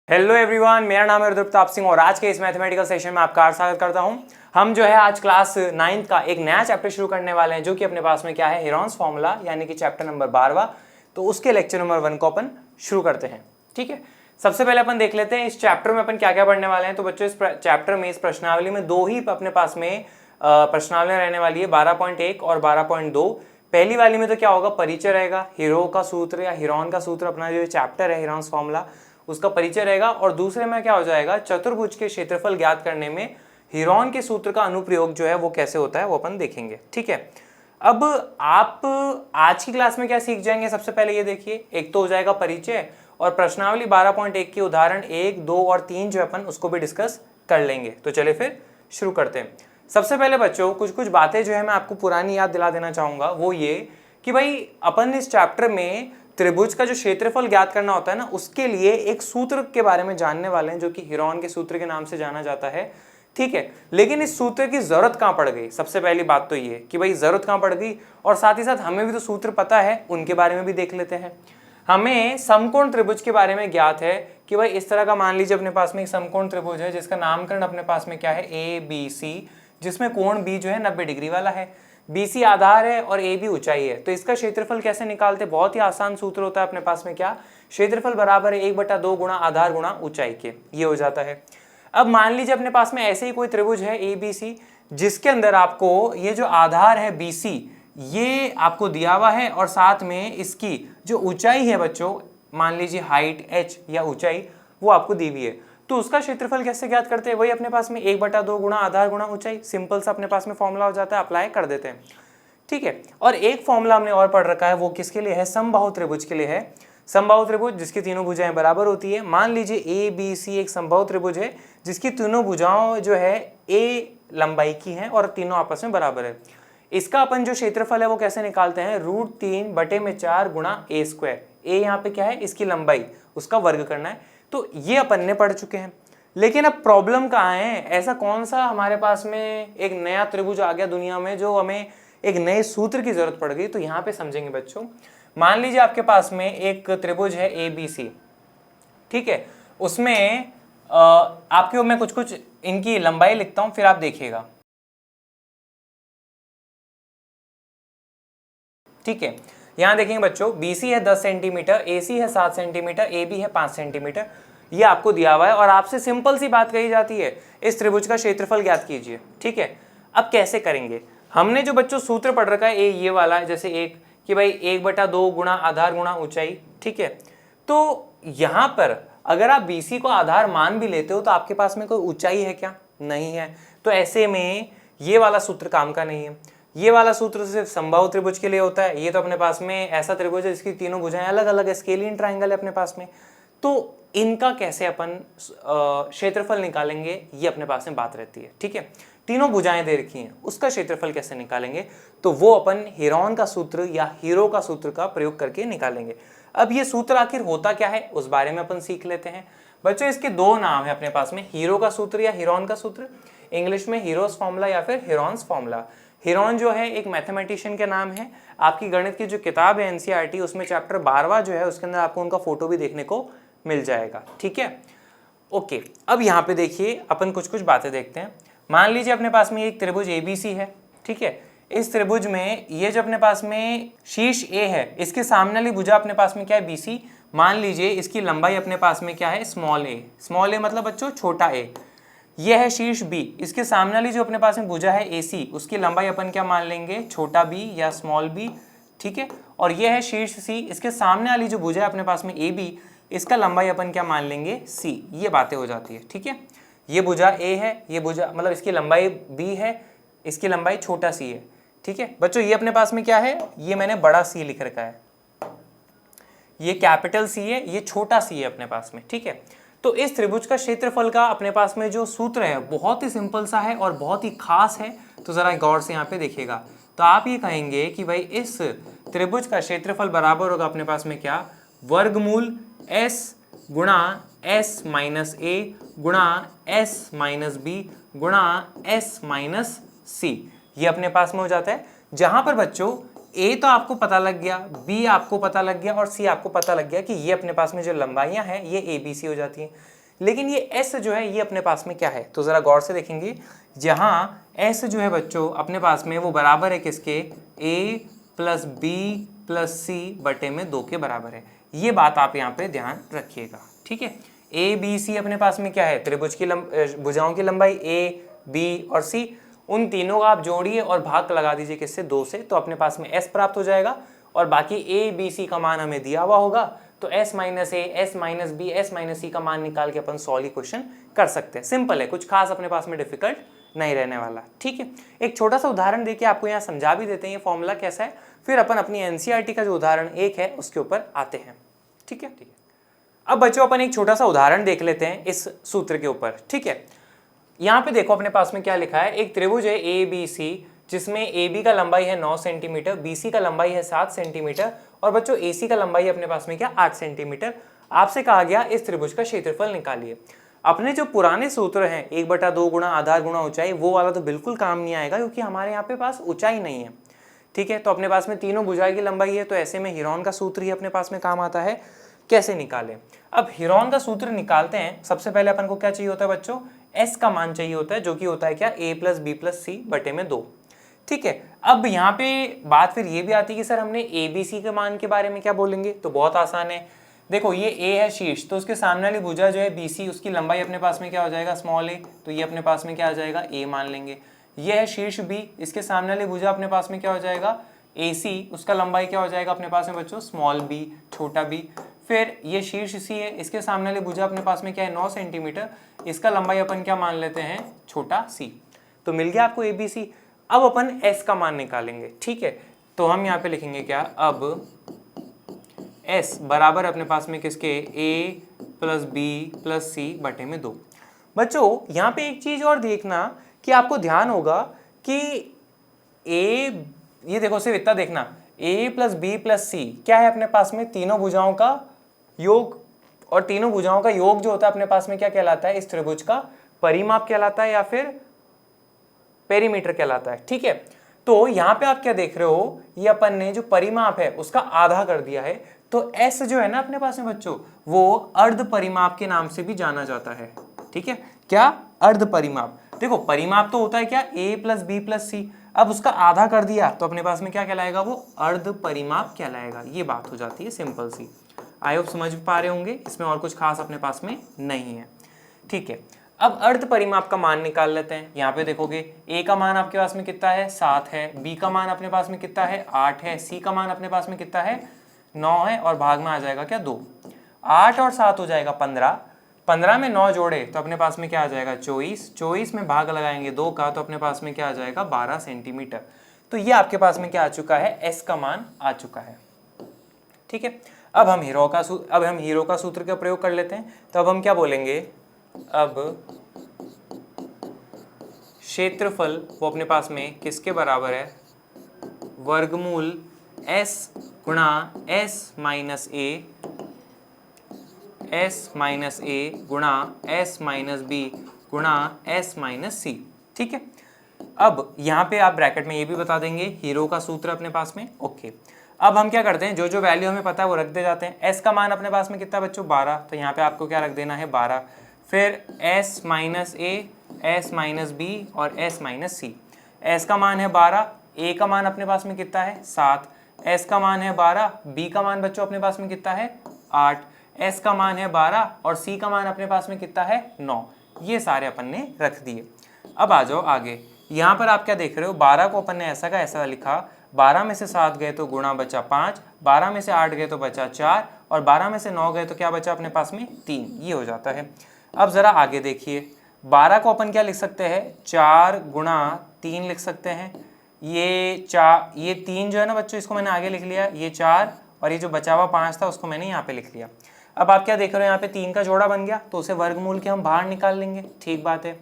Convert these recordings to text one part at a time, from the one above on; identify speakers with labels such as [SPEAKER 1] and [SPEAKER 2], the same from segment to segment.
[SPEAKER 1] Hello everyone, मेरा नाम है रुद्र प्रताप सिंह और आज के इस मैथमेटिकल सेशन में आपका स्वागत करता हूं। हम जो है आज क्लास 9th का एक नया चैप्टर शुरू करने वाले हैं जो कि अपने पास में क्या है, हेरॉन्स फॉर्मूला, यानी कि चैप्टर नंबर 12। तो उसके लेक्चर नंबर 1 को अपन शुरू करते हैं। ठीक है, सबसे पहले अपन देख लेते हैं इस चैप्टर में अपन क्या क्या पढ़ने वाले हैं। तो बच्चों, इस चैप्टर में, इस प्रश्नावली में दो ही अपने पास में प्रश्नावलियां रहने वाली है, 12.1 और 12.2। पहली वाली में तो क्या होगा, परिचय रहेगा, हीरो का सूत्र या हीरोन का सूत्र, अपना जो चैप्टर है हेरॉन्स फॉर्मूला, उसका परिचय रहेगा। और दूसरे में क्या हो जाएगा, चतुर्भुज के क्षेत्रफल ज्ञात करने में हीरोन के सूत्र का अनुप्रयोग जो है वो कैसे होता है वो अपन देखेंगे। ठीक है, अब आप आज की क्लास में क्या सीख जाएंगे, सबसे पहले ये देखिए, एक तो हो जाएगा परिचय और प्रश्नावली 12.1 के उदाहरण 1, 2 और 3 जो अपन उसको भी डिस्कस कर लेंगे। तो चलिए फिर शुरू करते हैं। सबसे पहले बच्चों कुछ बातें जो है मैं आपको पुरानी याद दिला देना चाहूंगा, वो ये कि भाई अपन इस चैप्टर में त्रिभुज का जो क्षेत्रफल ज्ञात करना होता है ना, उसके लिए एक सूत्र के बारे में जानने वाले हैं जो कि हीरोन के सूत्र के नाम से जाना जाता है। ठीक है, लेकिन इस सूत्र की जरूरत कहां पड़ गई, सबसे पहली बात तो ये कि भाई जरूरत कहां पड़ गई, और साथ ही साथ हमें भी तो सूत्र पता है, उनके बारे में भी देख लेते हैं। हमें समकोण त्रिभुज के बारे में ज्ञात है कि भाई इस तरह का मान लीजिए अपने पास में एक समकोण त्रिभुज है जिसका नामकरण अपने पास में क्या है, ए बी सी, जिसमें कोण बी जो है 90 डिग्री वाला है, BC आधार है और AB ऊंचाई है। तो इसका क्षेत्रफल कैसे निकालते, बहुत ही आसान सूत्र होता है अपने पास में, क्या, क्षेत्रफल बराबर है 1/2 गुणा आधार गुणा ऊंचाई के, ये हो जाता है। अब मान लीजिए अपने पास में ऐसे ही कोई त्रिभुज है ABC, जिसके अंदर आपको ये जो आधार है BC ये आपको दिया हुआ है और साथ में इसकी जो ऊंचाई है बच्चों, मान लीजिए हाइट h या ऊंचाई, वो आपको दी हुई है। तो उसका क्षेत्रफल कैसे ज्ञात करते हैं, वही अपने पास में 1/2 गुणा आधार गुणा ऊंचाई, सिंपल सा अपने पास में फॉर्मूला हो जाता है, अप्लाई कर देते हैं। ठीक है, और एक फॉर्मूला हमने और पढ़ रखा है, वो किसके लिए है, समबाहु त्रिभुज के लिए है। समबाहु त्रिभुज जिसकी तीनों भुजाएं बराबर होती है, मान लीजिए ABC एक समबाहु त्रिभुज है जिसकी तीनों भुजाओं जो है A लंबाई की हैं और तीनों आपस में बराबर है। इसका अपन जो क्षेत्रफल है वो कैसे निकालते हैं, √3/4 गुणा A²। A यहाँ पे क्या है, इसकी लंबाई, उसका वर्ग करना है। तो ये अपन ने पढ़ चुके हैं। लेकिन अब प्रॉब्लम कहाँ है, ऐसा कौन सा हमारे पास में एक नया त्रिभुज आ गया दुनिया में जो हमें एक नए सूत्र की जरूरत पड़ गई। तो यहाँ पे समझेंगे बच्चों, मान लीजिए आपके पास में एक त्रिभुज है ABC, ठीक है, उसमें आपके मैं कुछ इनकी लंबाई लिखता हूं, फिर आप देखिएगा। ठीक है, यहां देखेंगे बच्चों, BC है 10 सेंटीमीटर, AC है 7 सेंटीमीटर, AB है 5 सेंटीमीटर, ये आपको दिया हुआ है और आपसे सिंपल सी बात कही जाती है, इस त्रिभुज का क्षेत्रफल ज्ञात कीजिए। ठीक है, अब कैसे करेंगे, हमने जो बच्चों सूत्र पढ़ रखा है ये वाला है, जैसे एक कि भाई 1/2 गुणा आधार गुणा ऊंचाई। ठीक है, तो यहां पर अगर आप BC को आधार मान भी लेते हो तो आपके पास में कोई ऊंचाई है क्या, नहीं है। तो ऐसे में ये वाला सूत्र काम का नहीं है। ये वाला सूत्र सिर्फ समबाहु त्रिभुज के लिए होता है। ये तो अपने पास में ऐसा त्रिभुज है जिसकी तीनों भुजाएं अलग अलग है, स्केलियन ट्राइंगल है अपने पास में। तो इनका कैसे अपन क्षेत्रफल निकालेंगे, ये अपने पास में बात रहती है। ठीक है, तीनों भुजाएं दे रखी हैं, उसका क्षेत्रफल कैसे निकालेंगे, तो वो अपन हीरोन का सूत्र या हीरो का सूत्र का प्रयोग करके निकालेंगे। अब ये सूत्र आखिर होता क्या है उस बारे में अपन सीख लेते हैं। बच्चों इसके दो नाम है अपने पास में, हीरो का सूत्र या हीरोन का सूत्र, इंग्लिश में हीरोस फॉर्मूला या फिर हीरोन्स फॉर्मूला। हीरोन जो है एक मैथमेटिशियन के नाम है। आपकी गणित की जो किताब है NCERT, उसमें चैप्टर 12 जो है उसके अंदर आपको उनका फोटो भी देखने को मिल जाएगा। ठीक है, ओके, अब यहाँ पे देखिए अपन कुछ बातें देखते हैं। मान लीजिए अपने पास में एक त्रिभुज ABC है। ठीक है, इस त्रिभुज में ये जो अपने पास में शीर्ष A है, इसके सामने वाली भुजा अपने पास में क्या है, BC। मान लीजिए इसकी लंबाई अपने पास में क्या है, स्मॉल a मतलब बच्चों छोटा a। यह है शीर्ष B, इसके सामने वाली जो अपने पास में भुजा है AC, उसकी लंबाई अपन क्या मान लेंगे, छोटा b या स्मॉल b। ठीक है, और यह है शीर्ष C, इसके सामने वाली जो भुजा है अपने पास में AB, इसका लंबाई अपन क्या मान लेंगे, C। ये बातें हो जाती है। ठीक है, ये भुजा A है, ये भुजा मतलब इसकी लंबाई B है, इसकी लंबाई छोटा c है। ठीक है बच्चों, ये अपने पास में क्या है, ये मैंने बड़ा C लिख रखा है, ये कैपिटल C है, ये छोटा c है अपने पास में। ठीक है, तो इस त्रिभुज का क्षेत्रफल का अपने पास में जो सूत्र है बहुत ही सिंपल सा है और बहुत ही खास है। तो जरा गौर से यहाँ पे देखिएगा, तो आप ये कहेंगे कि भाई इस त्रिभुज का क्षेत्रफल बराबर होगा अपने पास में क्या, वर्गमूल S गुणा S माइनस A गुणा S माइनस B गुणा S माइनस C। ये अपने पास में हो जाता है, जहां पर बच्चों A तो आपको पता लग गया, B आपको पता लग गया और C आपको पता लग गया कि ये अपने पास में जो लंबाइयां हैं ये ABC हो जाती हैं। लेकिन ये एस जो है ये अपने पास में क्या है, तो ज़रा गौर से देखेंगे, जहाँ एस जो है बच्चों अपने पास में वो बराबर है किसके, ए प्लस बी प्लस सी बटे में 2 के बराबर है। ये बात आप यहाँ पे ध्यान रखिएगा, ठीक है। ए बी सी अपने पास में क्या है, त्रिभुज की भुजाओं की लंबाई ए बी और सी, उन तीनों का आप जोड़िए और भाग लगा दीजिए किससे, 2 से, तो अपने पास में एस प्राप्त हो जाएगा। और बाकी ए बी सी का मान हमें दिया हुआ होगा, तो S minus A, S minus B, S minus C का मान निकाल के अपन सॉल्व क्वेश्चन कर सकते हैं। सिंपल है, कुछ खास अपने पास में डिफिकल्ट नहीं रहने वाला, ठीक है। एक छोटा सा उदाहरण देके आपको यहाँ समझा भी देते हैं ये फॉर्मूला कैसा है, फिर अपन अपनी एनसीईआरटी का जो उदाहरण एक है उसके ऊपर आते हैं, ठीक है। अब बच्चों अपन एक छोटा सा उदाहरण देख लेते हैं इस सूत्र के ऊपर, ठीक है। यहाँ पे देखो अपने पास में क्या लिखा है, एक त्रिभुज है ए बी सी, जिसमें ए बी का लंबाई है 9 सेंटीमीटर, बी सी का लंबाई है 7 सेंटीमीटर और बच्चों ए सी का लंबाई अपने पास में क्या 8 सेंटीमीटर। आपसे कहा गया इस त्रिभुज का क्षेत्रफल निकालिए। अपने जो पुराने सूत्र हैं 1/2 गुणा आधार गुणा ऊंचाई, वो वाला तो बिल्कुल काम नहीं आएगा क्योंकि हमारे यहाँ पे पास ऊंचाई नहीं है, ठीक है। तो अपने पास में तीनों भुजाएं की लंबाई है, तो ऐसे में हीरोन का सूत्र ही अपने पास में काम आता है। कैसे निकालें, अब हीरोन का सूत्र निकालते हैं। सबसे पहले अपन को क्या चाहिए होता है बच्चों, एस का मान चाहिए होता है, जो कि होता है क्या, ए प्लस बी प्लस सी बटे में 2, ठीक है। अब यहाँ पे बात फिर ये भी आती है कि सर हमने ए बी सी के मान के बारे में क्या बोलेंगे, तो बहुत आसान है। देखो ये ए है शीर्ष, तो उसके सामने वाली भुजा जो है बी सी, उसकी लंबाई अपने पास में क्या हो जाएगा, स्मॉल ए, तो ये अपने पास में क्या आ जाएगा, ए मान लेंगे। ये है शीर्ष बी, इसके सामने वाली भुजा अपने पास में क्या हो जाएगा, ए सी, उसका लंबाई क्या हो जाएगा अपने पास में बच्चों, स्मॉल बी, छोटा बी। फिर ये शीर्ष सी है, इसके सामने वाली भुजा अपने पास में क्या है, 9 सेंटीमीटर, इसका लंबाई अपन क्या मान लेते हैं, छोटा सी। तो मिल गया आपको ए बी सी। अब अपन एस का मान निकालेंगे, ठीक है। तो हम यहाँ पे लिखेंगे क्या, अब एस बराबर अपने पास में किसके, ए प्लस बी प्लस सी बटे में 2। बच्चों यहाँ पे एक चीज और देखना कि आपको ध्यान होगा कि ए, ये देखो सिर्फ इतना देखना, ए प्लस बी प्लस सी क्या है अपने पास में, तीनों भुजाओं का योग, और तीनों भुजाओं का योग जो होता है अपने पास में क्या कहलाता है, इस त्रिभुज का परिमाप कहलाता है या फिर पेरीमीटर कहलाता है, ठीक है। तो यहाँ पे आप क्या देख रहे हो, ये अपन ने जो परिमाप है उसका आधा कर दिया है, तो एस जो है ना अपने पास में बच्चों, वो अर्ध परिमाप के नाम से भी जाना जाता है, ठीक है। क्या, अर्ध परिमाप। देखो परिमाप तो होता है क्या, ए प्लस बी प्लस सी, अब उसका आधा कर दिया तो अपने पास में क्या कहलाएगा, वो अर्ध परिमाप कहलाएगा। ये बात हो जाती है सिंपल सी। आई होप समझ पा रहे होंगे, इसमें और कुछ खास अपने पास में नहीं है, ठीक है। अब अर्ध परिमाप का मान निकाल लेते हैं। यहाँ पे देखोगे ए का मान आपके पास में कितना है, 7 है, बी का मान अपने पास में कितना है, 8 है, सी का मान अपने पास में कितना है, 9 है, और भाग में आ जाएगा क्या, 2। 8 और 7 हो जाएगा 15, 15 में 9 जोड़े तो अपने पास में क्या आ जाएगा, 24, 24 में भाग लगाएंगे 2 का तो अपने पास में क्या आ जाएगा, 12 सेंटीमीटर। तो ये आपके पास में क्या आ चुका है, एस का मान आ चुका है, ठीक है। अब हम हीरो का सूत्र का प्रयोग कर लेते हैं। तो अब हम क्या बोलेंगे, अब क्षेत्रफल वो अपने पास में किसके बराबर है, वर्गमूल s गुणा s माइनस ए गुणा s माइनस बी गुणा s माइनस सी, ठीक है। अब यहाँ पे आप ब्रैकेट में ये भी बता देंगे हीरो का सूत्र अपने पास में, ओके। अब हम क्या करते हैं, जो जो वैल्यू हमें पता है वो रख दे जाते हैं। s का मान अपने पास में कितना बच्चों, 12, तो यहाँ पे आपको क्या रख देना है, 12। फिर s माइनस ए, s माइनस बी और s माइनस सी। s का मान है 12, a का मान अपने पास में कितना है, 7, s का मान है 12, b का मान बच्चों अपने पास में कितना है, 8, s का मान है 12 और c का मान अपने पास में कितना है, 9। ये सारे अपन ने रख दिए। अब आ जाओ आगे, यहाँ पर आप क्या देख रहे हो, 12 को अपन ने ऐसा का ऐसा लिखा, 12 में से 7 गए तो गुणा बचा 5, 12 में से 8 गए तो बचा 4 और 12 में से 9 गए तो क्या बचा अपने पास में, 3। ये हो जाता है। अब जरा आगे देखिए, 12 को अपन क्या लिख सकते हैं, 4 गुणा 3 लिख सकते हैं। ये 3 जो है ना बच्चों, इसको मैंने आगे लिख लिया, ये 4 और ये जो बचा हुआ 5 था उसको मैंने यहाँ पे लिख लिया। अब आप क्या देख रहे हो, यहाँ पे 3 का जोड़ा बन गया तो उसे वर्गमूल के हम बाहर निकाल लेंगे, ठीक बात है।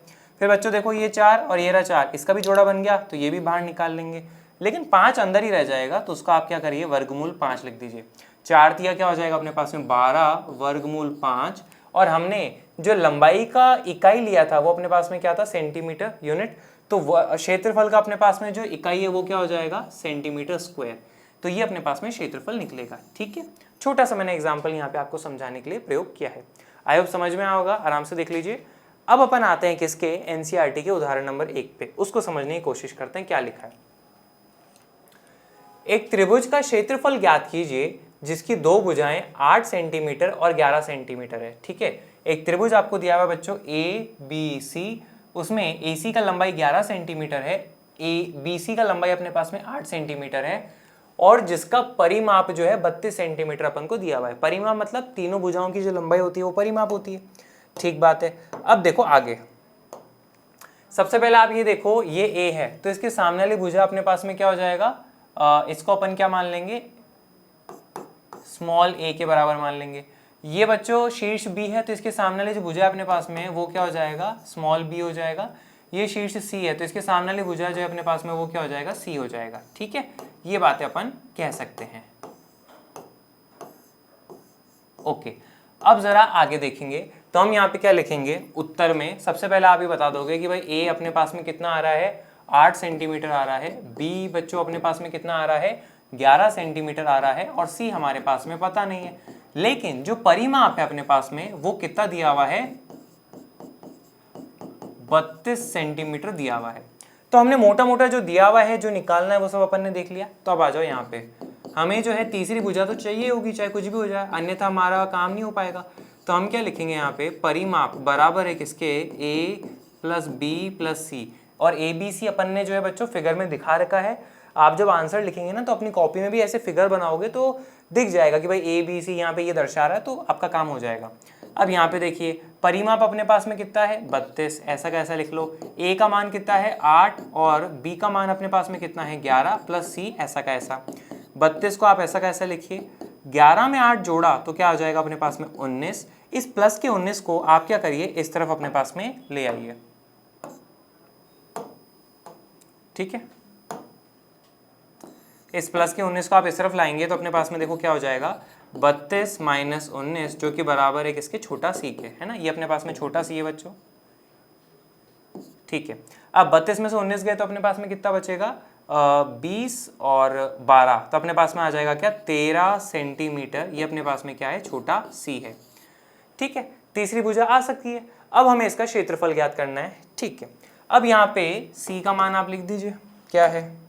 [SPEAKER 1] फिर बच्चों देखो ये 4 और ये रहा 4, इसका भी जोड़ा बन गया तो ये भी बाहर निकाल लेंगे, लेकिन 5 अंदर ही रह जाएगा तो उसका आप क्या करिए, वर्गमूल 5 लिख दीजिए। 4 दिया क्या हो जाएगा अपने पास में, 12 वर्गमूल 5, और हमने जो लंबाई का इकाई लिया था वो अपने पास में क्या था, सेंटीमीटर यूनिट, तो क्षेत्रफल का अपने पास में जो इकाई है वो क्या हो जाएगा, सेंटीमीटर स्क्वायर। तो ये अपने पास में क्षेत्रफल निकलेगा, ठीक है। छोटा सा मैंने एग्जाम्पल यहाँ पे आपको समझाने के लिए प्रयोग किया है। आई होप समझ में आया होगा, आराम से देख लीजिए। अब अपन आते हैं किसके, एनसीईआरटी के उदाहरण नंबर 1 पे, उसको समझने की कोशिश करते हैं क्या लिखा है। एक त्रिभुज का क्षेत्रफल ज्ञात कीजिए जिसकी दो भुजाएं 8 सेंटीमीटर और 11 सेंटीमीटर है। ठीक है, एक त्रिभुज आपको दिया हुआ है बच्चों ABC, उसमें AC का लंबाई 11 सेंटीमीटर है, BC का लंबाई अपने पास में 8 सेंटीमीटर है, और जिसका परिमाप जो है 32 सेंटीमीटर अपन को दिया हुआ है। परिमाप मतलब तीनों भुजाओं की जो लंबाई होती है वो परिमाप होती है। ठीक बात है। अब देखो आगे, सबसे पहले आप ये देखो, ये A है तो इसके सामने वाली भुजा अपने पास में क्या हो जाएगा, इसको अपन क्या मान लेंगे, स्मॉल a के बराबर मान लेंगे। ये बच्चों शीर्ष B है तो इसके सामने वाली जो भुजा अपने पास में है वो क्या हो जाएगा, स्मॉल b हो जाएगा। ये शीर्ष C है तो इसके सामने वाली भुजा जो है अपने पास में वो क्या हो जाएगा, C हो जाएगा। ठीक है, ये बातें अपन कह सकते हैं। ओके, अब जरा आगे देखेंगे तो हम यहाँ पे क्या लिखेंगे उत्तर में। सबसे पहले आप ही बता दोगे कि भाई A अपने पास में कितना आ रहा है, 8 सेंटीमीटर आ रहा है, B बच्चों अपने पास में कितना आ रहा है, 11 सेंटीमीटर आ रहा है, और C हमारे पास में पता नहीं है। लेकिन जो परिमाप है अपने पास में वो कितना दिया हुआ है, 32 सेंटीमीटर दिया हुआ है। तो हमने मोटा मोटा जो दिया हुआ है, जो निकालना है वो सब अपन ने देख लिया। तो अब आ जाओ यहाँ पे, हमें जो है तीसरी भुजा तो चाहिए होगी, चाहे कुछ भी हो जाए, अन्यथा हमारा काम नहीं हो पाएगा। तो हम क्या लिखेंगे यहाँ पे, परिमाप बराबर है किसके, A plus B plus C, और ABC अपन ने जो है बच्चों फिगर में दिखा रखा है। आप जब आंसर लिखेंगे ना तो अपनी कॉपी में भी ऐसे फिगर बनाओगे तो दिख जाएगा कि भाई ABC यहाँ पे ये दर्शा रहा है, तो आपका काम हो जाएगा। अब यहाँ पे देखिए परिमाप अपने पास में कितना है, 32, ऐसा कैसा लिख लो। A का मान कितना है 8 और B का मान अपने पास में कितना है 11 प्लस C, ऐसा का ऐसा। 32 को आप ऐसा कैसा लिखिए, 11 में 8 जोड़ा तो क्या आ जाएगा अपने पास में 19। इस प्लस के 19 को आप क्या करिए, इस तरफ अपने पास में ले आइए। ठीक है, इस प्लस के 19 को आप इस तरफ लाएंगे तो अपने पास में देखो क्या हो जाएगा, 32 माइनस 19 जो कि बराबर है किसके, छोटा सी के, है ना। ये अपने पास में छोटा सी है बच्चों। ठीक है, अब 32 में से 19 गए तो अपने पास में कितना बचेगा, 20 और 12, तो अपने पास में आ जाएगा क्या, 13 सेंटीमीटर। ये अपने पास में क्या है, छोटा सी है। ठीक है, तीसरी भुजा आ सकती है। अब हमें इसका क्षेत्रफल ज्ञात करना है। ठीक है, अब यहाँ पे C का मान आप लिख दीजिए, क्या है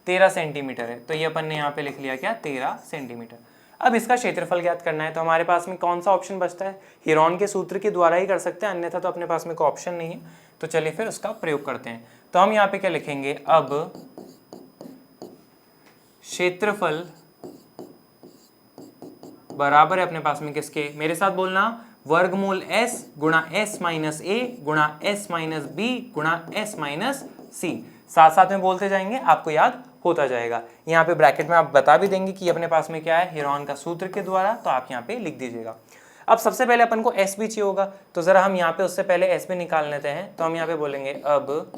[SPEAKER 1] 13 सेंटीमीटर है, तो ये अपन ने यहाँ पे लिख लिया क्या, 13 सेंटीमीटर। अब इसका क्षेत्रफल ज्ञात करना है तो हमारे पास में कौन सा ऑप्शन बचता है, हीरोन के सूत्र के द्वारा ही कर सकते हैं, अन्यथा तो अपने पास में कोई ऑप्शन नहीं है। तो चलिए फिर उसका प्रयोग करते हैं। तो हम यहाँ पे क्या लिखेंगे, अब क्षेत्रफल बराबर है अपने पास में किसके, मेरे साथ बोलना, वर्गमूल S गुणा S माइनस A गुणा S माइनस B गुणा S माइनस C। साथ साथ में बोलते जाएंगे, आपको याद होता जाएगा। यहाँ पे ब्रैकेट में आप बता भी देंगे कि अपने पास में क्या है, हीरोन का सूत्र के द्वारा, तो आप यहाँ पे लिख दीजिएगा। अब सबसे पहले अपन को S भी चाहिए होगा, तो जरा हम यहाँ पे उससे पहले S भी निकाल लेते हैं। तो हम यहाँ पे बोलेंगे अब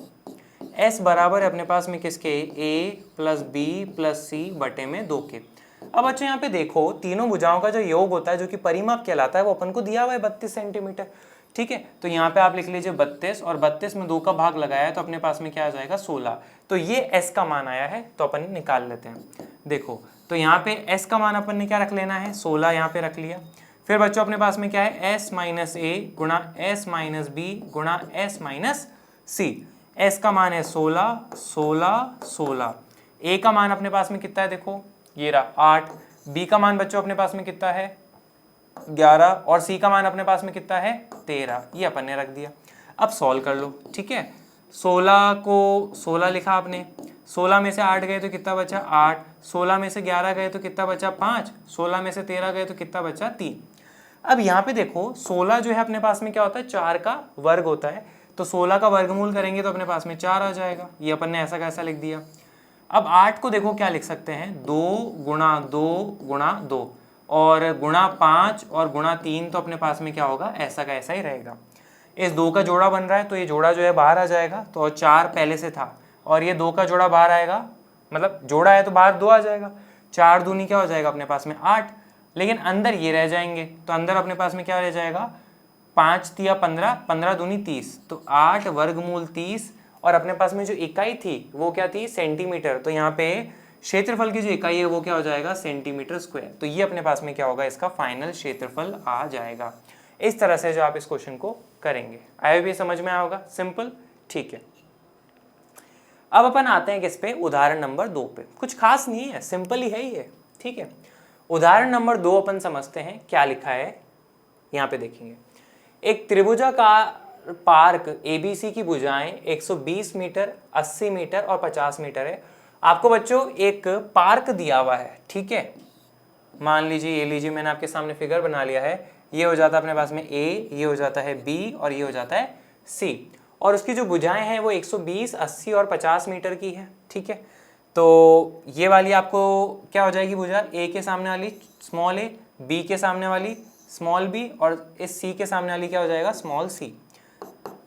[SPEAKER 1] S बराबर है अपने पास में किसके, A plus B plus C बटे में 2 के। अब बच्चों यहाँ पे देखो, तीनों भुजाओं का जो योग होता है, जो कि परिमाप कहलाता है, वो अपन को दिया हुआ है 32 सेंटीमीटर। ठीक है, तो यहाँ पे आप लिख लीजिए 32, और 32 में 2 का भाग लगाया है तो अपने पास में क्या आ जाएगा, 16। तो ये S का मान आया है, तो अपन निकाल लेते हैं। देखो, तो यहाँ पे S का मान अपन ने क्या रख लेना है, 16 यहाँ पे रख लिया। फिर बच्चों अपने पास में क्या है, S माइनस A गुणा S माइनस B गुणा S माइनस C। S का मान है 16, 16, 16। A का मान अपने पास में कितना है, देखो ये रहा 8। B का मान बच्चों अपने पास में कितना है, 11, और C का मान अपने पास में कितना है, 13। ये अपन ने रख दिया। अब सॉल्व कर लो। ठीक है, 16 को 16 लिखा आपने, 16 में से 8 गए तो कितना बचा, 8। 16 में से 11 गए तो कितना बचा, 5। 16 में से 13 गए तो कितना बचा, 3। अब यहाँ पे देखो 16 जो है अपने पास में क्या होता है, 4 का वर्ग होता है, तो 16 का वर्गमूल करेंगे तो अपने पास में 4 आ जाएगा। ये अपन ने ऐसा कैसा लिख दिया। अब 8 को देखो क्या लिख सकते हैं, 2 गुणा 2 गुणा 2, और गुणा 5 और गुणा 3, तो अपने पास में क्या होगा, ऐसा का ऐसा ही रहेगा। इस 2 का जोड़ा बन रहा है तो ये जोड़ा जो है बाहर आ जाएगा, तो 4 पहले से था, और ये 2 का जोड़ा बाहर आएगा, मतलब जोड़ा है तो बाहर 2 आ जाएगा। 4 दूनी क्या हो जाएगा अपने पास में 8, लेकिन अंदर ये रह जाएंगे, तो अंदर अपने पास में क्या रह जाएगा, 5 तिया 15, 15 दूनी 30, तो 8 वर्गमूल 30, और अपने पास में जो इकाई थी वो क्या थी, सेंटीमीटर। तो यहाँ पे क्षेत्रफल की जो इकाई है वो क्या हो जाएगा, सेंटीमीटर स्क्वायर। तो ये अपने पास में क्या होगा, इसका फाइनल क्षेत्रफल आ जाएगा। इस तरह से जो आप इस क्वेश्चन को करेंगे, आया भी समझ में आएगा, सिंपल। ठीक है, अब अपन आते हैं किस पे, उदाहरण नंबर 2 पे। कुछ खास नहीं है, सिंपल ही है ये। ठीक है, उदाहरण नंबर 2 अपन समझते हैं क्या लिखा है। यहाँ पे देखेंगे, एक त्रिभुजाकार पार्क ABC की भुजाएं 120 मीटर, 80 मीटर और 50 मीटर है। आपको बच्चों एक पार्क दिया हुआ है, ठीक है। मान लीजिए, ये लीजिए, मैंने आपके सामने फिगर बना लिया है। ये हो जाता है अपने पास में A, ये हो जाता है B और ये हो जाता है C। और उसकी जो भुजाएं हैं वो 120, 80 और 50 मीटर की है, ठीक है। तो ये वाली आपको क्या हो जाएगी भुजा, A के सामने वाली स्मॉल a, B के सामने वाली स्मॉल b और इस C के सामने वाली क्या हो जाएगा, स्मॉल c।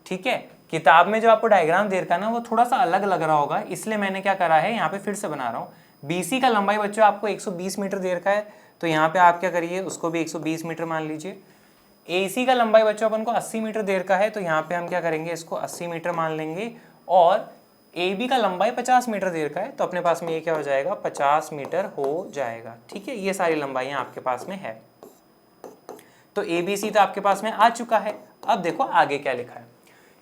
[SPEAKER 1] ठीक है, किताब में जो आपको डायग्राम दे रखा है ना वो थोड़ा सा अलग लग रहा होगा, इसलिए मैंने क्या करा है, यहाँ पे फिर से बना रहा हूँ। BC का लंबाई बच्चों आपको 120 मीटर दे रखा है, तो यहाँ पे आप क्या करिए, उसको भी 120 मीटर मान लीजिए। AC का लंबाई बच्चों अपन को 80 मीटर दे रखा है, तो यहाँ पे हम क्या करेंगे, इसको 80 मीटर मान लेंगे। और AB का लंबाई 50 मीटर दे रखा है, तो अपने पास में ये क्या हो जाएगा, 50 मीटर हो जाएगा। ठीक है, ये सारी लंबाइयाँ आपके पास में है। तो ABC तो आपके पास में आ चुका है। अब देखो आगे क्या लिखा है,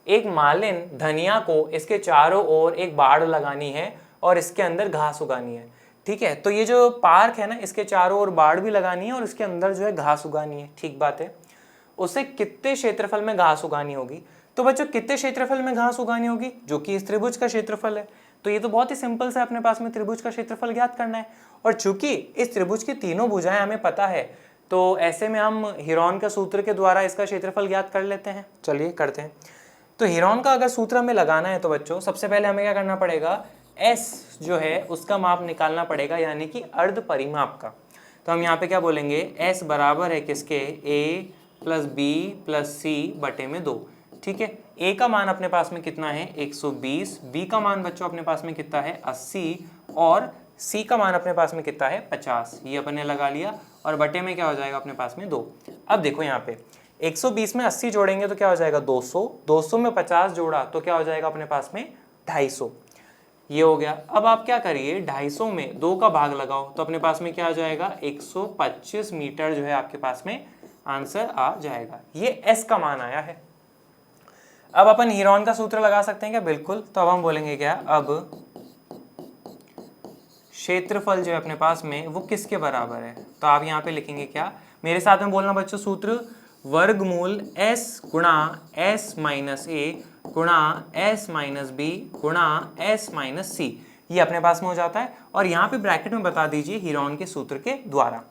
[SPEAKER 1] एक मालिन धनिया को इसके चारों ओर एक बाड़ लगानी है और इसके अंदर घास उगानी है। ठीक है, तो ये जो पार्क है ना, इसके चारों ओर बाड़ भी लगानी है और इसके अंदर जो है घास उगानी है। ठीक बात है, उसे कितने क्षेत्रफल में घास उगानी होगी। तो बच्चों कितने क्षेत्रफल में घास उगानी होगी, जो कि इस त्रिभुज का क्षेत्रफल है। तो ये तो बहुत ही सिंपल से अपने पास में त्रिभुज का क्षेत्रफल ज्ञात करना है। और चूंकि इस त्रिभुज की तीनों भुजाएं हमें पता है, तो ऐसे में हम हीरोन का सूत्र के द्वारा इसका क्षेत्रफल ज्ञात कर लेते हैं। चलिए करते हैं। तो हीरोन का अगर सूत्र हमें लगाना है तो बच्चों सबसे पहले हमें क्या करना पड़ेगा, S जो है उसका माप निकालना पड़ेगा, यानी कि अर्ध परिमाप का। तो हम यहाँ पे क्या बोलेंगे, S बराबर है किसके, A plus B plus C बटे में 2। ठीक है, A का मान अपने पास में कितना है, 120, B का मान बच्चों अपने पास में कितना है, 80 और C का मान अपने पास में कितना है, 50। ये अपन ने लगा लिया और बटे में क्या हो जाएगा अपने पास में 2। अब देखो यहाँ पे 120 में 80 जोड़ेंगे तो क्या हो जाएगा, 200, 200 में 50 जोड़ा तो क्या हो जाएगा अपने पास में 250। ये हो गया। अब आप क्या करिए, 250 में 2 का भाग लगाओ तो अपने पास में क्या आ जाएगा, 125 मीटर जो है आपके पास में आंसर आ जाएगा। ये S का मान आया है। अब अपन हीरोन का सूत्र लगा सकते हैं क्या, बिल्कुल। तो अब हम बोलेंगे क्या, अब क्षेत्रफल जो है अपने पास में वो किसके बराबर है। तो आप यहाँ पे लिखेंगे क्या, मेरे साथ में बोलना बच्चों, सूत्र वर्गमूल S गुणा S माइनस A गुणा S माइनस B गुणा S माइनस C। ये अपने पास में हो जाता है और यहाँ पे ब्रैकेट में बता दीजिए हीरोन के सूत्र के द्वारा।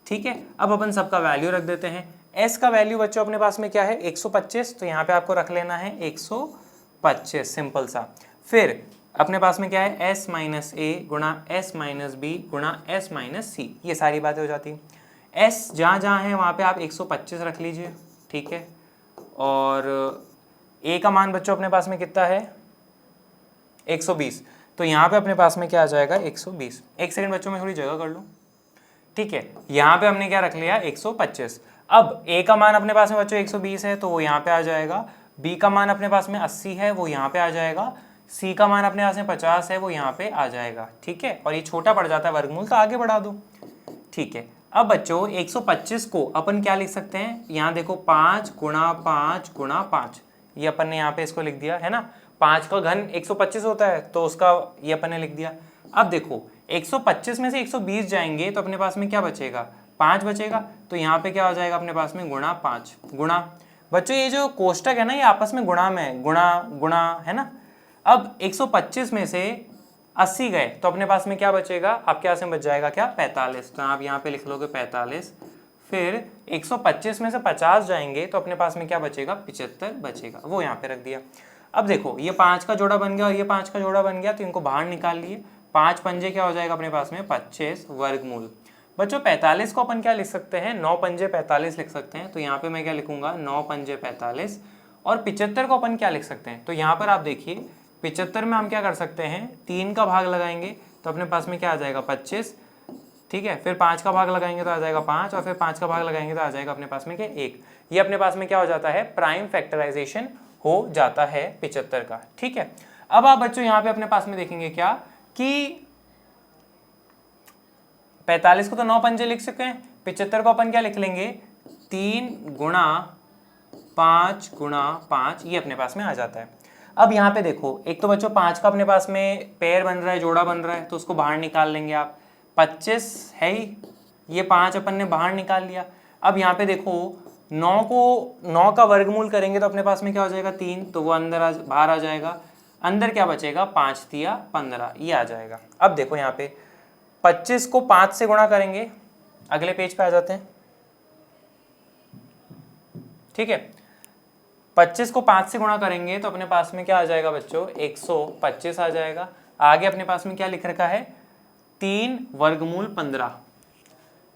[SPEAKER 1] ठीक है, अब अपन सबका वैल्यू रख देते हैं। S का वैल्यू बच्चों अपने पास में क्या है, 125, तो यहाँ पे आपको रख लेना है 125, सिंपल सा। फिर अपने पास में क्या है, S माइनस A गुणा S माइनस B गुणा S माइनस C। ये सारी बातें हो जाती हैं। S जहाँ जहाँ है वहाँ पे आप 125 रख लीजिए। ठीक है, और A का मान बच्चों अपने पास में कितना है, 120, तो यहाँ पे अपने पास में क्या आ जाएगा, 120। एक सेकंड बच्चों में थोड़ी जगह कर लूँ। ठीक है, यहाँ पे हमने क्या रख लिया, 125। अब A का मान अपने पास में बच्चों 120 है तो वो यहाँ पे आ जाएगा। B का मान अपने पास में 80 है, वो यहाँ पे आ जाएगा। C का मान अपने पास में 50 है, वो यहाँ पे आ जाएगा। ठीक है, और ये छोटा पड़ जाता है वर्गमूल, तो आगे बढ़ा दो। ठीक है, अब बच्चों 125 को अपन क्या लिख सकते हैं, यहाँ देखो 5 गुणा 5 गुणा 5, ये अपन ने यहाँ पे इसको लिख दिया है ना। 5 का घन 125 होता है तो उसका ये अपन ने लिख दिया। अब देखो 125 में से 120 जाएंगे तो अपने पास में क्या बचेगा, 5 बचेगा। तो यहाँ पे क्या हो जाएगा अपने पास में, गुणा 5 गुणा। बच्चों ये जो कोष्टक है ना, ये आपस में गुणा में गुणा गुणा है ना। अब 125 में से 80 गए तो अपने पास में क्या बचेगा, आपके यहाँ से बच जाएगा क्या, 45। तो आप यहाँ पे लिख लोगे 45। फिर 125 में से 50 जाएंगे तो अपने पास में क्या बचेगा, 75 बचेगा, वो यहाँ पे रख दिया। अब देखो ये 5 का जोड़ा बन गया और ये 5 का जोड़ा बन गया, तो इनको बाहर निकाल लिए। 5 पंजे क्या हो जाएगा अपने पास में, 25 वर्गमूल। बच्चों 45 को अपन क्या लिख सकते हैं, 9 पंजे 45 लिख सकते हैं। तो यहाँ पे मैं क्या लिखूंगा, 9 पंजे 45। और 75 को अपन क्या लिख सकते हैं, तो यहाँ पर आप देखिए 75 में हम क्या कर सकते हैं, 3 का भाग लगाएंगे तो अपने पास में क्या आ जाएगा, 25। ठीक है, फिर 5 का भाग लगाएंगे तो आ जाएगा 5, और फिर 5 का भाग लगाएंगे तो आ जाएगा अपने पास में क्या, 1। ये अपने पास में क्या हो जाता है, प्राइम फैक्टराइजेशन हो जाता है 75 का। ठीक है, अब आप बच्चों यहाँ पे अपने पास में देखेंगे क्या कि 45 को तो 9 पंजे लिख सकते हैं, 75 को अपन क्या लिख लेंगे 3 गुणा 5 गुणा 5, ये अपने पास में आ जाता है। अब यहाँ पे देखो, एक तो बच्चों 5 का अपने पास में पेयर बन रहा है, जोड़ा बन रहा है, तो उसको बाहर निकाल लेंगे आप। 25 है ही, ये 5 अपन ने बाहर निकाल लिया। अब यहाँ पे देखो 9 का वर्गमूल करेंगे तो अपने पास में क्या हो जाएगा 3, तो वो बाहर आ जाएगा। अंदर क्या बचेगा 5 तिया 15, ये आ जाएगा। अब देखो यहाँ पे 25 को 5 से गुणा करेंगे, अगले पेज पे आ जाते हैं, ठीक है। 25 को 5 से गुणा करेंगे तो अपने पास में क्या आ जाएगा बच्चों 125 आ जाएगा। आगे अपने पास में क्या लिख रखा है 3 वर्गमूल 15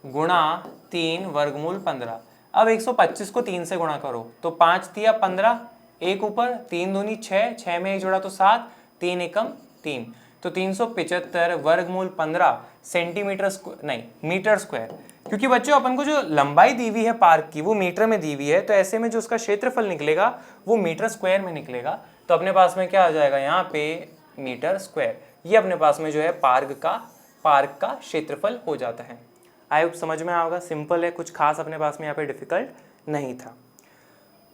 [SPEAKER 1] गुणा 3 वर्गमूल 15। अब 125 को 3 से गुणा करो तो 5 तिया 15, एक ऊपर 3 दूनी 6, 6 में एक जोड़ा तो 7, 3 एकम 3, तो 375 वर्गमूल 15 सेंटीमीटर नहीं मीटर स्क्वायर। क्योंकि बच्चों अपन को जो लंबाई दी हुई है पार्क की वो मीटर में दी हुई है, तो ऐसे में जो उसका क्षेत्रफल निकलेगा वो मीटर स्क्वायर में निकलेगा। तो अपने पास में क्या आ जाएगा यहाँ पे मीटर स्क्वायर, ये अपने पास में जो है पार्क का क्षेत्रफल हो जाता है। आई होप समझ में आएगा, सिंपल है, कुछ खास अपने पास में यहाँ पे डिफिकल्ट नहीं था।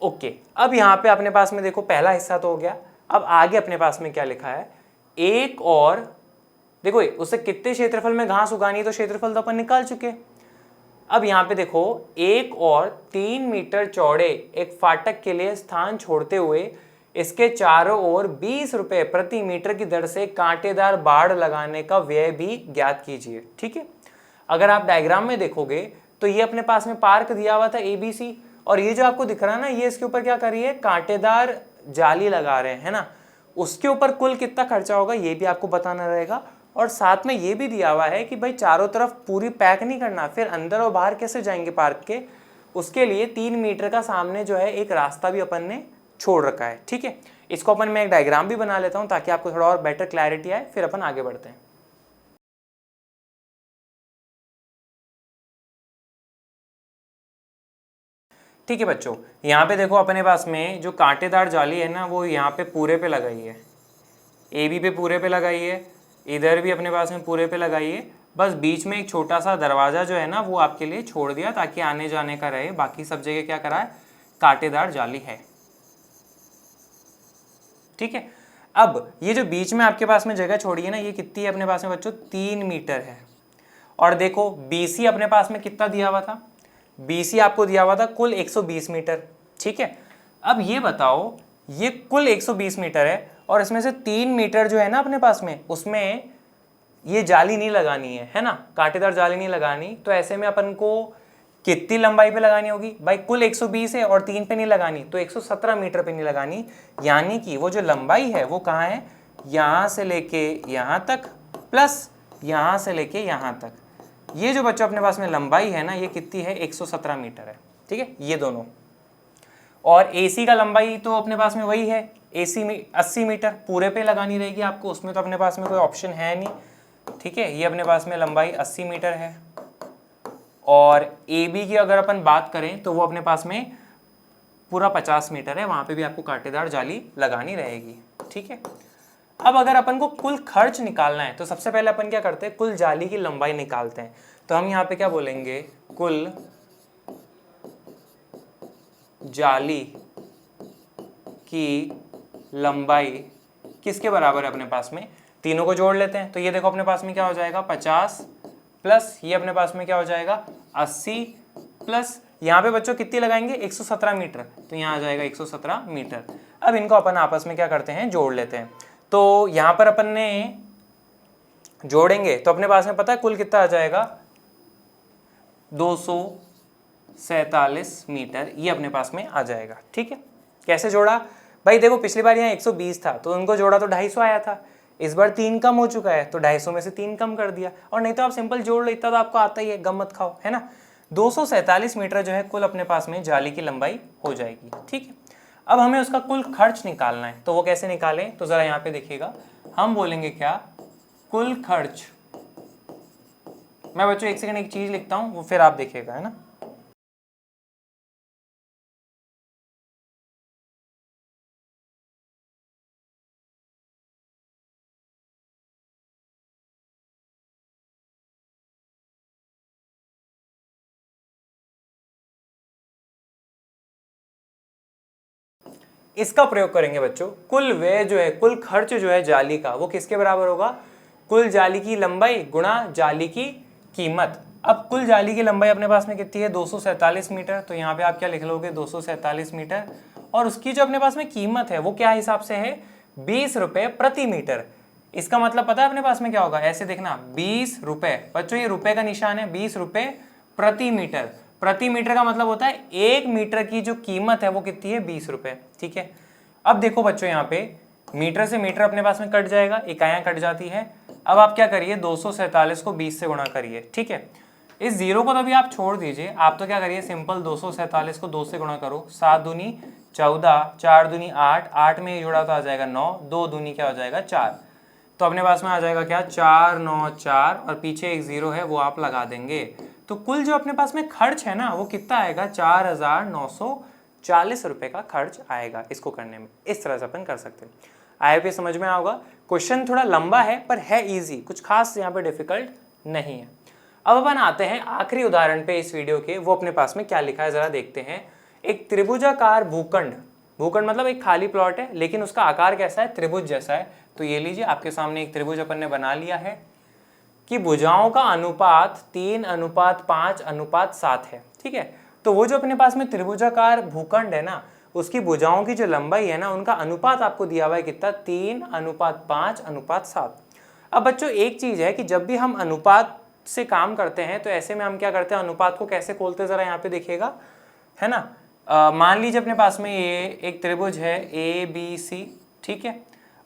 [SPEAKER 1] ओके, अब यहाँ पे अपने पास में देखो पहला हिस्सा तो हो गया। अब आगे अपने पास में क्या लिखा है, एक और देखो उससे कितने क्षेत्रफल में घास उगानी है, तो क्षेत्रफल तो अपन निकाल चुके। अब यहाँ पे देखो 1 और 3 मीटर चौड़े एक फाटक के लिए स्थान छोड़ते हुए इसके चारों ओर 20 रुपए प्रति मीटर की दर से कांटेदार बाड़ लगाने का व्यय भी ज्ञात कीजिए, ठीक है। अगर आप डायग्राम में देखोगे तो ये अपने पास में पार्क दिया हुआ था ABC, और ये जो आपको दिख रहा है ना, ये इसके ऊपर क्या कर रही है कांटेदार जाली लगा रहे हैं ना, उसके ऊपर कुल कितना खर्चा होगा ये भी आपको बताना रहेगा। और साथ में ये भी दिया हुआ है कि भाई चारों तरफ पूरी पैक नहीं करना, फिर अंदर और बाहर कैसे जाएंगे पार्क के, उसके लिए 3 मीटर का सामने जो है एक रास्ता भी अपन ने छोड़ रखा है, ठीक है। इसको अपन मैं एक डायग्राम भी बना लेता हूं ताकि आपको थोड़ा और बेटर क्लैरिटी आए, फिर अपन आगे बढ़ते हैं। ठीक है बच्चों, यहाँ पे देखो अपने पास में जो कांटेदार जाली है ना वो यहाँ पे पूरे पे लगाई है, AB पे पूरे पे लगाई है, इधर भी अपने पास में पूरे पे लगाई है। बस बीच में एक छोटा सा दरवाजा जो है ना वो आपके लिए छोड़ दिया ताकि आने जाने का रहे, बाकी सब जगह क्या करा है कांटेदार जाली है, ठीक है। अब ये जो बीच में आपके पास में जगह छोड़ी है ना, ये कितनी है अपने पास में बच्चों 3 मीटर है। और देखो BC अपने पास में कितना दिया हुआ था, BC आपको दिया हुआ था कुल 120 मीटर, ठीक है। अब ये बताओ ये कुल 120 मीटर है और इसमें से 3 मीटर जो है ना अपने पास में उसमें ये जाली नहीं लगानी है ना, कांटेदार जाली नहीं लगानी, तो ऐसे में अपन को कितनी लंबाई पे लगानी होगी भाई, कुल 120 है और 3 पे नहीं लगानी तो 117 मीटर पे नहीं लगानी। यानी कि वो जो लंबाई है वो कहाँ है, यहाँ से लेके यहाँ तक प्लस यहाँ से लेके यहाँ तक, ये जो बच्चों अपने पास में लंबाई है ना ये कितनी है 117 मीटर है, ठीक है, ये दोनों। और AC का लंबाई तो अपने पास में वही है, AC में 80 मीटर पूरे पे लगानी रहेगी आपको, उसमें तो अपने पास में कोई ऑप्शन है नहीं, ठीक है। ये अपने पास में लंबाई 80 मीटर है। और AB की अगर अपन बात करें तो वो अपने पास में पूरा 50 मीटर है, वहाँ पे भी आपको कांटेदार जाली लगानी रहेगी, ठीक है। अब अगर अपन को कुल खर्च निकालना है तो सबसे पहले अपन क्या करते हैं कुल जाली की लंबाई निकालते हैं। तो हम यहाँ पे क्या बोलेंगे कुल जाली की लंबाई किसके बराबर है अपने पास में, तीनों को जोड़ लेते हैं। तो ये देखो अपने पास में क्या हो जाएगा 50 प्लस ये अपने पास में क्या हो जाएगा 80 प्लस यहाँ पे बच्चों कितनी लगाएंगे 117 मीटर, तो यहाँ आ जाएगा 117 मीटर। अब इनको अपन आपस में क्या करते हैं जोड़ लेते हैं। तो यहाँ पर अपन ने जोड़ेंगे तो अपने पास में पता है कुल कितना आ जाएगा 247 मीटर, ये अपने पास में आ जाएगा, ठीक है। कैसे जोड़ा भाई, देखो पिछली बार यहाँ 120 था तो उनको जोड़ा तो 250 आया था, इस बार 3 कम हो चुका है तो 250 में से 3 कम कर दिया, और नहीं तो आप सिंपल जोड़ लो, इतना तो आपको आता ही है, गम मत खाओ, है ना। 247 मीटर जो है कुल अपने पास में जाली की लंबाई हो जाएगी, ठीक है। अब हमें उसका कुल खर्च निकालना है, तो वो कैसे निकालें, तो जरा यहाँ पे देखिएगा, हम बोलेंगे क्या कुल खर्च। मैं बच्चों एक सेकंड एक चीज लिखता हूँ वो फिर आप देखिएगा, है ना। इसका प्रयोग करेंगे बच्चों। कुल व्यय जो है, कुल खर्च जो है जाली का, वो किसके बराबर होगा? कुल जाली की लंबाई गुणा जाली की कीमत। अब कुल जाली की लंबाई अपने पास में कितनी है? 247 मीटर। तो यहाँ पे आप क्या लिख लोगे? 247 मीटर। और उसकी जो अपने पास में कीमत है वो क्या हिसाब से है? 20 रुपए प्रति मीटर। इसका मतलब पता है अपने पास में क्या होगा? ऐसे देखना, 20 रुपए। बच्चों ये रुपए का निशान है, 20 रुपए प्रति मीटर। प्रति मीटर का मतलब होता है 1 मीटर की जो कीमत है वो कितनी है? 20 रुपए। ठीक है। अब देखो बच्चों, यहाँ पे मीटर से मीटर अपने पास में कट जाएगा, इकाइयां कट जाती है। अब आप क्या करिए? 247 को 20 से गुणा करिए। ठीक है। इस जीरो को तो अभी आप छोड़ दीजिए, आप तो क्या करिए? सिंपल 247 को 2 से गुणा करो। 7 दूनी 14, 4 दूनी 8, 8 में जुड़ा तो आ जाएगा 9, 2 दूनी क्या हो जाएगा? 4। तो अपने पास में आ जाएगा क्या? 4 9 4, और पीछे एक जीरो है वो आप लगा देंगे। तो कुल जो अपने पास में खर्च है ना वो कितना आएगा? 4940 रुपए का खर्च आएगा इसको करने में। इस तरह से अपन कर सकते हैं। आई होप समझ में आएगा। क्वेश्चन थोड़ा लंबा है पर है इजी, कुछ खास यहाँ पे डिफिकल्ट नहीं है। अब अपन आते हैं आखिरी उदाहरण पे इस वीडियो के। वो अपने पास में क्या लिखा है जरा देखते हैं। एक त्रिभुजाकार भूखंड, भूखंड मतलब एक खाली प्लॉट है, लेकिन उसका आकार कैसा है? त्रिभुज जैसा है। तो ये लीजिए, आपके सामने एक त्रिभुज अपन ने बना लिया है कि भुजाओं का अनुपात 3:5:7 है। ठीक है। तो वो जो अपने पास में त्रिभुजाकार भूखंड है ना, उसकी भुजाओं की जो लंबाई है ना, उनका अनुपात आपको दिया हुआ है कितना? 3:5:7। अब बच्चों एक चीज है कि जब भी हम अनुपात से काम करते हैं तो ऐसे में हम क्या करते हैं? अनुपात को कैसे खोलते हैं जरा यहाँ पे देखिएगा, है ना। मान लीजिए अपने पास में ये एक त्रिभुज है ABC। ठीक है।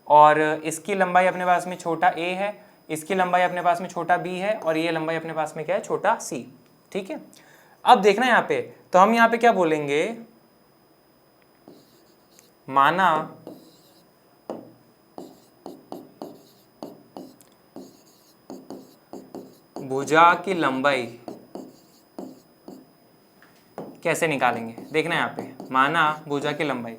[SPEAKER 1] और इसकी लंबाई अपने पास में छोटा a है, इसकी लंबाई अपने पास में छोटा b है, और ये लंबाई अपने पास में क्या है? छोटा c। ठीक है। अब देखना यहाँ पे, तो हम यहाँ पे क्या बोलेंगे? माना भुजा की लंबाई कैसे निकालेंगे? देखना यहाँ पे, माना भुजा की लंबाई।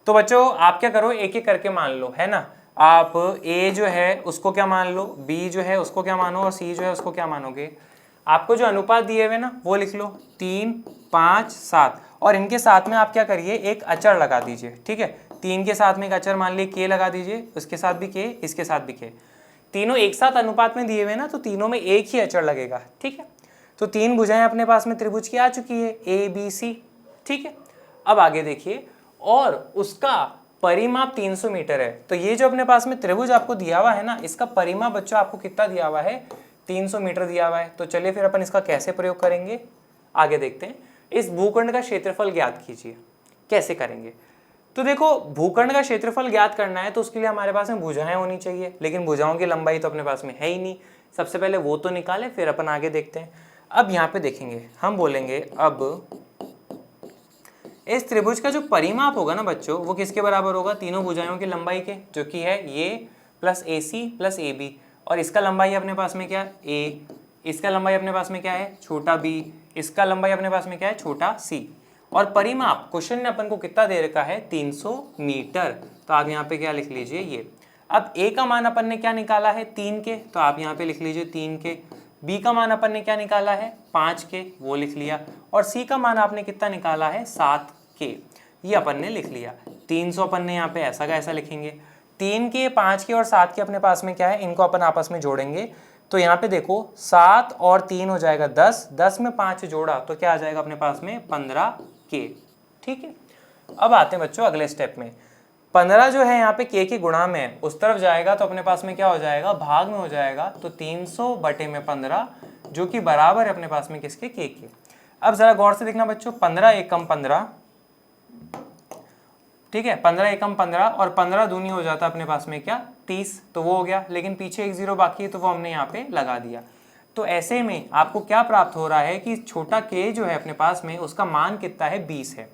[SPEAKER 1] तो बच्चों आप क्या करो? एक एक करके मान लो, है ना। आप a जो है उसको क्या मान लो, b जो है उसको क्या मानो, और c जो है उसको क्या मानोगे? आपको जो अनुपात दिए हुए ना वो लिख लो, 3:5:7। और इनके साथ में आप क्या करिए? एक अचर लगा दीजिए। ठीक है। 3 के साथ में एक अचर मान ली k लगा दीजिए, उसके साथ भी k, इसके साथ भी k। तीनों एक साथ अनुपात में दिए हुए ना, तो तीनों में एक ही अचर लगेगा। ठीक है। तो 3 भुजाएं अपने पास में त्रिभुज की आ चुकी है, ABC। ठीक है। अब आगे देखिए, और उसका परिमाप 300 मीटर है। तो ये जो अपने पास में त्रिभुज आपको दिया हुआ है ना, इसका परिमाप बच्चों आपको कितना दिया हुआ है? 300 मीटर दिया हुआ है। तो चलिए फिर अपन इसका कैसे प्रयोग करेंगे आगे देखते हैं। इस भूखंड का क्षेत्रफल ज्ञात कीजिए। कैसे करेंगे? तो देखो, भूखंड का क्षेत्रफल ज्ञात करना है तो उसके लिए हमारे पास में भुजाएं होनी चाहिए, लेकिन भुजाओं की लंबाई तो अपने पास में है ही नहीं। सबसे पहले वो तो निकालें, फिर अपन आगे देखते हैं। अब यहाँ पे देखेंगे, हम बोलेंगे अब इस त्रिभुज का जो परिमाप होगा ना बच्चों, वो किसके बराबर होगा? तीनों भुजाओं की लंबाई के, जो कि है ये प्लस AC प्लस AB। और इसका लंबाई अपने पास में क्या? A। इसका लंबाई अपने पास में क्या है? छोटा b। इसका लंबाई अपने पास में क्या है? छोटा c। और परिमाप क्वेश्चन ने अपन को कितना दे रखा है? 300 मीटर। तो आप यहाँ पे क्या लिख लीजिए? ये। अब a का मान अपन ने क्या निकाला है? 3 के, तो आप यहाँ पे लिख लीजिए 3 के। b का मान अपन ने क्या निकाला है? 5 के, वो लिख लिया। और c का मान आपने कितना निकाला है? 7 के, ये अपन ने लिख लिया। 300 अपन ने यहाँ पे ऐसा का ऐसा लिखेंगे। 3 के, 5 के और 7 के अपने पास में क्या है? इनको अपन आपस में जोड़ेंगे। तो यहाँ पे देखो 7 और 3 हो जाएगा 10, 10 में 5 जोड़ा तो क्या आ जाएगा अपने पास में? 15 के। ठीक है। अब आते हैं बच्चों अगले स्टेप में। 15 जो है यहाँ पे के की गुणा में उस तरफ जाएगा तो अपने पास में क्या हो जाएगा? भाग में हो जाएगा। तो 300 बटे में 15, जो कि बराबर है अपने पास में किसके? के। अब जरा गौर से देखना बच्चों, 15 एकम 15, ठीक है। 15 एकम 15, और 15 दूनी हो जाता है अपने पास में क्या? 30। तो वो हो गया, लेकिन पीछे एक जीरो बाकी है तो वो हमने यहाँ पे लगा दिया। तो ऐसे में आपको क्या प्राप्त हो रहा है कि छोटा k जो है अपने पास में, उसका मान कितना है? 20 है।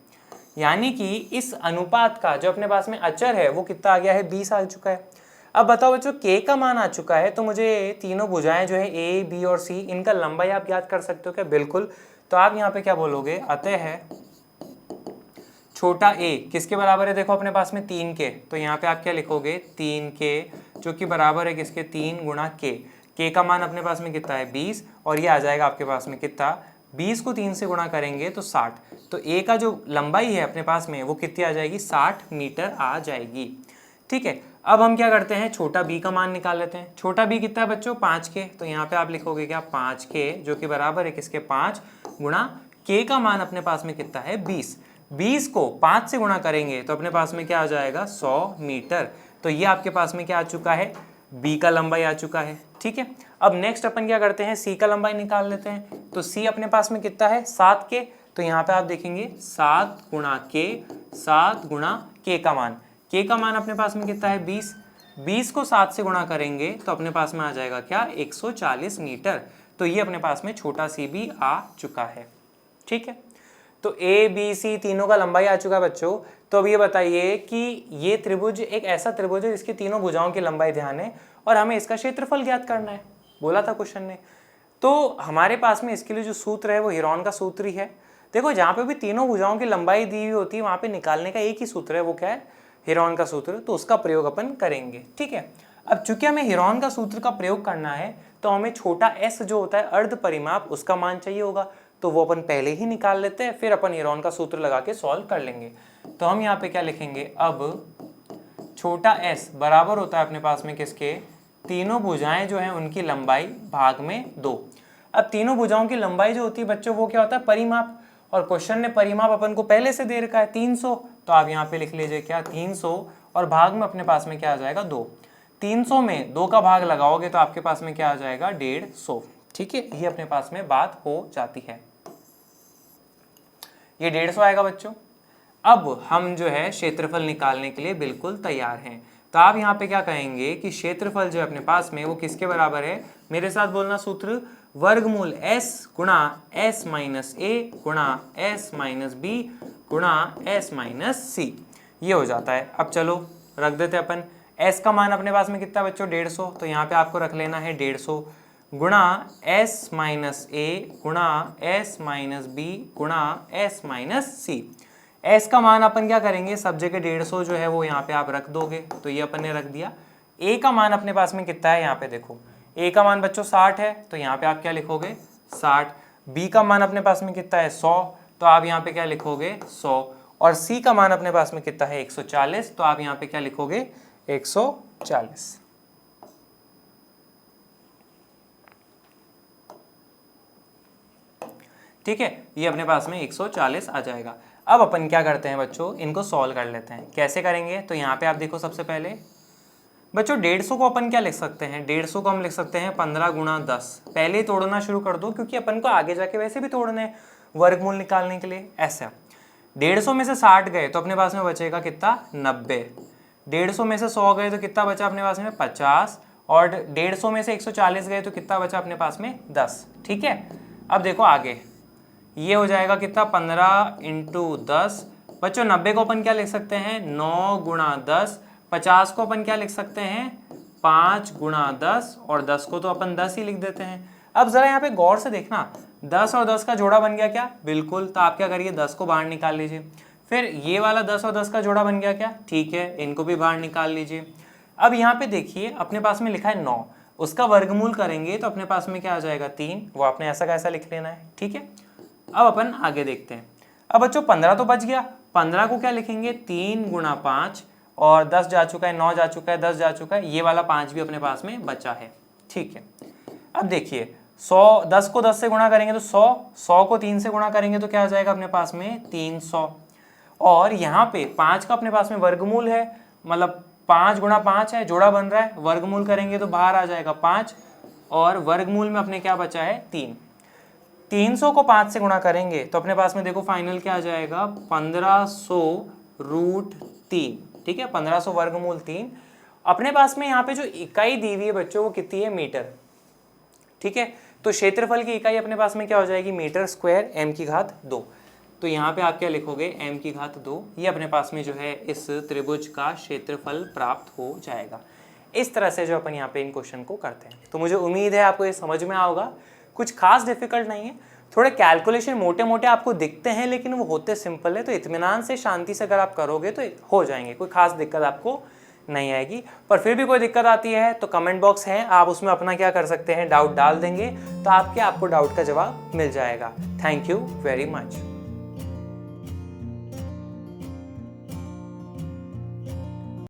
[SPEAKER 1] यानी कि इस अनुपात का जो अपने पास में अचर है वो कितना आ गया है? 20 आ चुका है। अब बताओ बच्चों, k का मान आ चुका है तो मुझे तीनों भुजाएं जो है A, B और C, इनका लंबाई आप याद कर सकते हो क्या? बिल्कुल। तो आप यहाँ पे क्या बोलोगे? अतः है छोटा a किसके बराबर है? देखो अपने पास में 3 के, तो यहाँ पे आप क्या लिखोगे? 3 के, जो कि बराबर है किसके? 3 गुणा k। k का मान अपने पास में कितना है? 20, और ये आ जाएगा आपके पास में कितना? 20 को 3 से गुणा करेंगे तो 60, तो ए का जो लंबाई है अपने पास में वो कितनी आ जाएगी, 60 मीटर आ जाएगी। ठीक है, अब हम क्या करते हैं, छोटा b का मान निकाल लेते हैं। छोटा b कितना है बच्चों, 5k, तो यहाँ पे आप लिखोगे क्या, 5k, जो कि बराबर है किसके, 5 गुणा k का मान अपने पास में कितना है, 20। 20 को 5 से गुणा करेंगे तो अपने पास में क्या आ जाएगा, 100 मीटर। तो ये आपके पास में क्या आ चुका है, b का लंबाई आ चुका है। ठीक है, अब नेक्स्ट अपन क्या करते हैं, c का लंबाई निकाल लेते हैं। तो c अपने पास में कितना है, 7k, तो यहाँ पे आप देखेंगे 7 गुणा k, 7 गुणा k का मान, k का मान अपने पास में कितना है, 20। 20 को 7 से गुणा करेंगे तो अपने पास में आ जाएगा क्या, 140 मीटर। तो ये अपने पास में छोटा सी भी आ चुका है। ठीक है, तो ए बी सी तीनों का लंबाई आ चुका है बच्चों। तो अब ये बताइए कि ये त्रिभुज एक ऐसा त्रिभुज है जिसकी तीनों भुजाओं की लंबाई ध्यान है और हमें इसका क्षेत्रफल ज्ञात करना है, बोला था क्वेश्चन ने। तो हमारे पास में इसके लिए जो सूत्र है वो हीरोन का सूत्र ही है। देखो जहाँ पे भी तीनों भुजाओं की लंबाई दी हुई होती है वहाँ पे निकालने का एक ही सूत्र है, वो क्या है, हीरोन का सूत्र। तो उसका प्रयोग अपन करेंगे। ठीक है, अब चूंकि हमें हीरोन का सूत्र का प्रयोग करना है तो हमें छोटा s जो होता है अर्ध परिमाप, उसका मान चाहिए होगा, तो वो अपन पहले ही निकाल लेते हैं, फिर अपन हीरोन का सूत्र लगा के सॉल्व कर लेंगे। तो हम यहाँ पे क्या लिखेंगे, अब छोटा s बराबर होता है अपने पास में किसके, तीनों भुजाएं जो हैं उनकी लंबाई भाग में 2। अब तीनों भुजाओं की लंबाई जो होती है बच्चों वो क्या होता है, परिमाप, और क्वेश्चन ने परिमाप अपन को पहले से दे रखा है 300, तो आप यहाँ पे लिख लीजिए क्या, 300, और भाग में अपने पास में क्या आ जाएगा, 2। 300 में 2 का भाग लगाओगे तो आपके पास में क्या आ जाएगा, 150। ठीक है, ये अपने पास में बात हो जाती है, ये 150 आएगा बच्चों। अब हम जो है क्षेत्रफल निकालने के लिए बिल्कुल तैयार हैं। तो आप यहाँ पे क्या कहेंगे कि क्षेत्रफल जो है अपने पास में वो किसके बराबर है, मेरे साथ बोलना सूत्र, वर्गमूल s गुणा s माइनस a गुणा s माइनस b गुणा s माइनस c, ये हो जाता है। अब चलो रख देते अपन, s का मान अपने पास में कितना बच्चों, 150, तो यहाँ पे आपको रख लेना है 150 गुणा s माइनस a गुणा s माइनस b गुणा s माइनस c। s का मान अपन क्या करेंगे, सब जगह 150 जो है वो यहाँ पे आप रख दोगे, तो ये अपन ने रख दिया। a का मान अपने पास में कितना है, यहाँ पे देखो a का मान बच्चों 60 है, तो यहाँ पे आप क्या लिखोगे 60। b का मान अपने पास में कितना है 100, तो आप यहाँ पे क्या लिखोगे 100, और c का मान अपने पास में कितना है 140, तो आप यहाँ पे क्या लिखोगे 140। ठीक है, ये अपने पास में 140 आ जाएगा। अब अपन क्या करते हैं बच्चों, इनको सॉल्व कर लेते हैं। कैसे करेंगे, तो यहाँ पे आप देखो सबसे पहले बच्चों 150 को अपन क्या लिख सकते हैं, 150 को हम लिख सकते हैं 15 गुणा 10। पहले ही तोड़ना शुरू कर दो क्योंकि अपन को आगे जाके वैसे भी तोड़ने हैं वर्गमूल निकालने के लिए। ऐसा 150 में से 60 गए तो अपने पास में बचेगा कितना, 90। 150 में से 100 गए तो कितना बचा अपने पास में 50, और 150 में से 140 गए तो कितना बचा अपने पास में 10। ठीक है, अब देखो आगे ये हो जाएगा कितना, 15 इंटू 10। बच्चों 90 को अपन क्या लिख सकते हैं, 9 गुणा 10। 50 को अपन क्या लिख सकते हैं, 5 गुणा 10, और 10 को तो अपन 10 ही लिख देते हैं। अब जरा यहाँ पे गौर से देखना, 10 और 10 का जोड़ा बन गया क्या, बिल्कुल। तो आप क्या करिए 10 को बाहर निकाल लीजिए, फिर ये वाला 10 और 10 का जोड़ा बन गया क्या, ठीक है, इनको भी बाहर निकाल लीजिए। अब यहाँ पे देखिए अपने पास में लिखा है 9, उसका वर्गमूल करेंगे तो अपने पास में क्या आ जाएगा 3, वो आपने ऐसा कैसा लिख लेना है। ठीक है, अब अपन आगे देखते हैं। अब बच्चों 15 तो बच गया, 15 को क्या लिखेंगे 3 गुणा 5, और 10 जा चुका है, 9 जा चुका है, 10 जा चुका है, ये वाला 5 भी अपने पास में बचा है। ठीक है, अब देखिए 100, 10 को 10 से गुणा करेंगे तो 100, 100 को 3 से गुणा करेंगे तो क्या आ जाएगा अपने पास में 300, और यहाँ पे 5 का अपने पास में वर्गमूल है, मतलब 5 गुणा 5 है, जोड़ा बन रहा है, वर्गमूल करेंगे तो बाहर आ जाएगा 5, और वर्गमूल में अपने क्या बचा है 3। 300 को 5 से गुणा करेंगे तो अपने पास में देखो फाइनल क्या आ जाएगा 1500 रूट 3। ठीक है, 1500 वर्गमूल 3। अपने पास में यहाँ पे जो इकाई दी हुई है बच्चों वो कितनी है, मीटर। ठीक है, तो क्षेत्रफल की इकाई अपने पास में क्या हो जाएगी, मीटर स्क्वायर m की घात 2। तो यहाँ पे आप क्या लिखोगे m की घात 2, ये अपने पास में जो है इस त्रिभुज का क्षेत्रफल प्राप्त हो जाएगा। इस तरह से जो अपन यहाँ पे इन क्वेश्चन को करते हैं। तो मुझे उम्मीद है आपको ये समझ में आओगा, कुछ खास डिफिकल्ट नहीं है। थोड़े कैलकुलेशन मोटे मोटे आपको दिखते हैं लेकिन वो होते सिंपल है, तो इत्मीनान से शांति से अगर आप करोगे तो हो जाएंगे, कोई खास दिक्कत आपको नहीं आएगी। पर फिर भी कोई दिक्कत आती है तो कमेंट बॉक्स है, आप उसमें अपना क्या कर सकते हैं, डाउट डाल देंगे तो आपको डाउट का जवाब मिल जाएगा। Thank you very much.